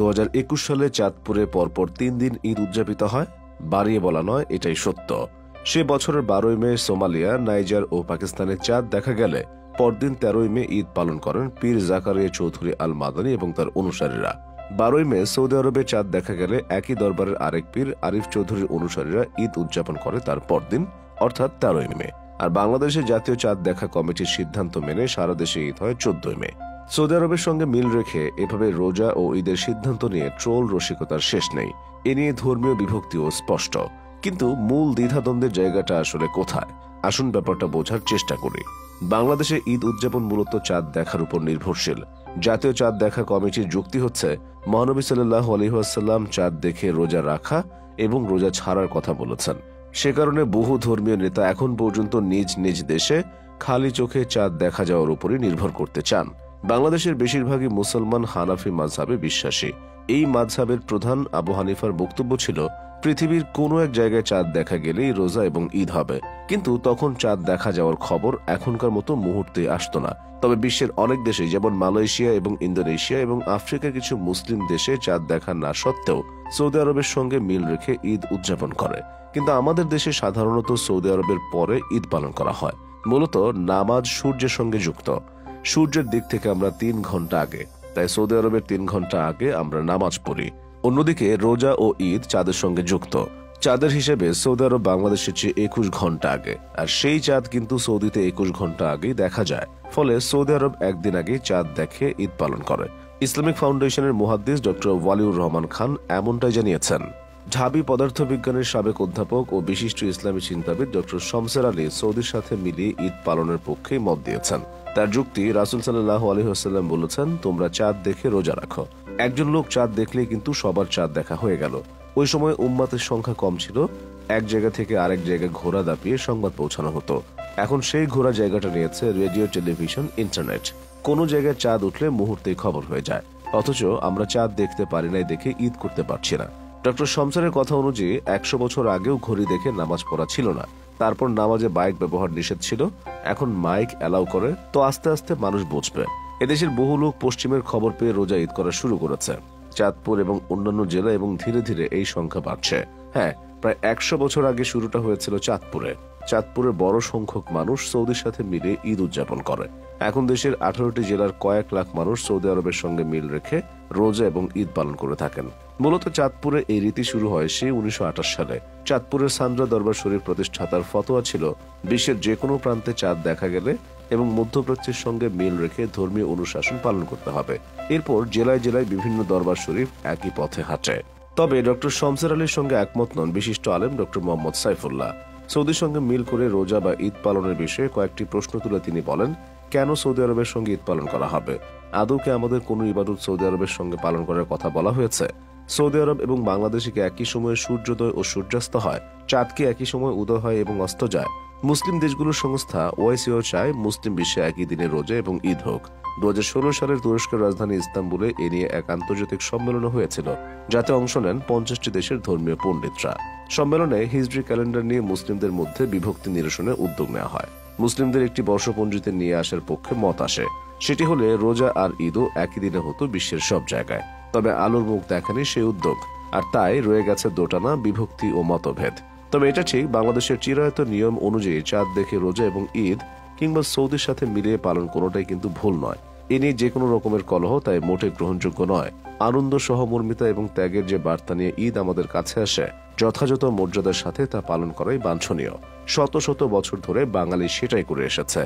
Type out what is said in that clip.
2021 সালে চাঁদপুরে পরপর 3 দিন ঈদ উদযাপিত হয়। বাড়িয়ে বলা নয়, এটাই সত্য। সে বছরের 12ই মে সোমালিয়া, নাইজার ও পাকিস্তানে চাঁদ দেখা গেলে পরদিন 13ই মে ঈদ পালন করেন পীর জাকারিয়া চৌধুরী আল মাদানী এবং তার অনুসারীরা। 12ই মে সৌদি আরবে চাঁদ দেখা গেলে একই দরবারের আরেক পীর আরিফ চৌধুরীর অনুসারীরা ঈদ উদযাপন করে তার পরদিন, অর্থাৎ 13ই মে। আর বাংলাদেশের জাতীয় চাঁদ দেখা কমিটির সিদ্ধান্ত মেনে সারা দেশে ঈদ হয় 14ই মে। সৌদি আরবের সঙ্গে মিল রেখে এভাবে রোজা ও ঈদের সিদ্ধান্ত নিয়ে ট্রোল রসিকতার শেষ নেই। এ নিয়ে ধর্মীয় বিভক্তিও স্পষ্ট। কিন্তু মূল দ্বিধাদ্বন্দ্বের জায়গাটা আসলে কোথায়? আসুন ব্যাপারটা বোঝার চেষ্টা করি। বাংলাদেশে ঈদ উদযাপন মূলত চাঁদ দেখার উপর নির্ভরশীল। জাতীয় চাঁদ দেখা কমিটির যুক্তি হচ্ছে, মহানবী সাল্লাল্লাহু আলাইহি ওয়াসাল্লাম চাঁদ দেখে রোজা রাখা এবং রোজা ছাড়ার কথা বলেছেন। সে কারণে বহু ধর্মীয় নেতা এখন পর্যন্ত নিজ নিজ দেশে খালি চোখে চাঁদ দেখা যাওয়ার উপরই নির্ভর করতে চান। বাংলাদেশের বেশিরভাগই মুসলমান হানাফি মাযহাবে বিশ্বাসী। এই মাযহাবের প্রধান আবু হানিফার বক্তব্য ছিল, পৃথিবীর কোনো এক জায়গায় চাঁদ দেখা গেলেই রোজা এবং ঈদ হবে। কিন্তু তখন চাঁদ দেখা যাওয়ার খবর এখনকার মতো মুহূর্তে আসতো না। তবে বিশ্বের অনেক দেশে, যেমন মালয়েশিয়া এবং ইন্দোনেশিয়া এবং আফ্রিকার কিছু মুসলিম দেশে চাঁদ দেখা না সত্ত্বেও সৌদি আরবের সঙ্গে মিল রেখে ঈদ উদযাপন করে। কিন্তু আমাদের দেশে সাধারণত সৌদি আরবের পরে ঈদ পালন করা হয়। মূলত নামাজ সূর্যের সঙ্গে যুক্ত। সূর্যের দিক থেকে আমরা 3 ঘন্টা আগে, তাই সৌদি আরবের 3 ঘন্টা আগে আমরা নামাজ পড়ি। অন্যদিকে রোজা ও ঈদ চাঁদের সঙ্গে যুক্ত। চাঁদের হিসেবে সৌদি আরব বাংলাদেশের চেয়ে 21 ঘন্টা আগে, আর সেই চাঁদ কিন্তু সৌদিতে 21 ঘন্টা আগেই দেখা যায়। ফলে সৌদি আরব একদিন আগে চাঁদ দেখে ঈদ পালন করে। ইসলামিক ফাউন্ডেশনের মুহাদ্দিস ডক্টর ওয়ালিউর রহমান খান এমনটাই জানিয়েছেন। ঢাবি পদার্থবিজ্ঞানের সাবেক অধ্যাপক ও বিশিষ্ট ইসলামী চিন্তাবিদ ডক্টর শমসের আলী সৌদির সাথে মিলিয়ে ঈদ পালনের পক্ষেই মত দিয়েছেন। তার যুক্তি, রাসূল সাল্লাল্লাহু আলাইহি ওয়াসাল্লাম বলেছেন, তোমরা চাঁদ দেখে রোজা রাখো। একজন লোক চাঁদ দেখলেই কিন্তু সবার চাঁদ দেখা হয়ে গেল। ওই সময় উম্মাতের সংখ্যা কম ছিল। এক জায়গা থেকে আরেক জায়গায় ঘোড়া দাপিয়ে সংবাদ পৌঁছানো হতো। এখন সেই ঘোড়া জায়গাটা নিয়েছে রেডিও, টেলিভিশন, ইন্টারনেট। কোনো জায়গায় চাঁদ উঠলে মুহূর্তেই খবর হয়ে যায়। অথচ আমরা চাঁদ দেখতে পারি নাই দেখে ঈদ করতে পারছি না। ডক্টর শমসেরের কথা অনুযায়ী 100 বছর আগেও ঘড়ি দেখে নামাজ পড়া ছিল না। তারপর নামাজে মাইক ব্যবহার নিষেধ ছিল। এখন মাইক অ্যালাউ করে, তো আস্তে আস্তে মানুষ বুঝবে। এদেশের বহু লোক পশ্চিমের খবর পেয়ে রোজা ঈদ করা শুরু করেছে। চাঁদপুর এবং অন্যান্য জেলা, এবং ধীরে ধীরে এই সংখ্যা বাড়ছে। হ্যাঁ, প্রায় 100 বছর আগে শুরুটা হয়েছিল চাঁদপুরে। চাঁদপুরের বড় সংখ্যক মানুষ সৌদির সাথে মিলে ঈদ উদযাপন করে। এখন দেশের 18টি জেলার কয়েক লাখ মানুষ সৌদি আরবের সঙ্গে মিল রেখে রোজা এবং ঈদ পালন করে থাকেন। মূলত চাঁদপুরে এই রীতি শুরু হয় সেই 1928 সালে। চাঁদপুরের সান্দ্রা দরবার শরীফ প্রতিষ্ঠাতার ফতোয়া ছিল, বিশ্বের যে কোনো প্রান্তে চাঁদ দেখা গেলে এবং মধ্যপ্রাচ্যের সঙ্গে মিল রেখে ধর্মীয় অনুশাসন পালন করতে হবে। এরপর জেলায় জেলায় বিভিন্ন দরবার শরীফ একই পথে হাঁটে। তবে ডক্টর শমসের আলীর সঙ্গে একমত নন বিশিষ্ট আলেম ডক্টর মোহাম্মদ সাইফুল্লাহ। সৌদির সঙ্গে মিল করে রোজা বা ঈদ পালনের বিষয়ে কয়েকটি প্রশ্ন তুলে তিনি বলেন, কেন সৌদি আরবের সঙ্গে ঈদ পালন করা হবে? আদৌ কি আমাদের কোনো ইবাদত সৌদি আরবের সঙ্গে পালন করার কথা বলা হয়েছে? সৌদি আরব এবং বাংলাদেশে কি একই সময়ে সূর্যোদয় ও সূর্যাস্ত হয়? চাঁদ কি একই সময় উদয় হয় এবং অস্ত যায়? মুসলিম দেশগুলোর সংস্থা ওআইসিও চায় মুসলিম বিশ্বে একই দিনে রোজা এবং ঈদ হোক। 2016 সালের তুরস্কের রাজধানী ইস্তাম্বুলে এ নিয়ে এক আন্তর্জাতিক সম্মেলন হয়েছিল, যাতে অংশ নেন 50টি দেশের ধর্মীয় পণ্ডিতরা। সম্মেলনে হিজরি ক্যালেন্ডার নিয়ে মুসলিমদের মধ্যে বিভক্তি নিরসনে উদ্যোগ নেওয়া হয়। মুসলিমদের একটি বর্ষপঞ্জিতে নিয়ে আসার পক্ষে মত আসে। সেটি হলে রোজা আর ঈদও একই দিনে হতো বিশ্বের সব জায়গায়। তবে আলোর মুখ দেখানি সেই উদ্যোগ, আর তাই রয়ে গেছে দোটানা, বিভক্তি ও মতভেদ। তবে এটা ঠিক, বাংলাদেশের চিরায়ত নিয়ম অনুযায়ী চাঁদ দেখে রোজা এবং ঈদ কিংবা সৌদির সাথে মিলিয়ে পালন কোনোটাই কিন্তু ভুল নয়। এ নিয়ে যে কোনো রকমের কলহ তাই মোটে গ্রহণযোগ্য নয়। আনন্দ, সহমর্মিতা এবং ত্যাগের যে বার্তা নিয়ে ঈদ আমাদের কাছে আসে, যথাযথ মর্যাদার সাথে তা পালন করাই বাঞ্ছনীয়। শত শত বছর ধরে বাঙালি সেটাই করে এসেছে।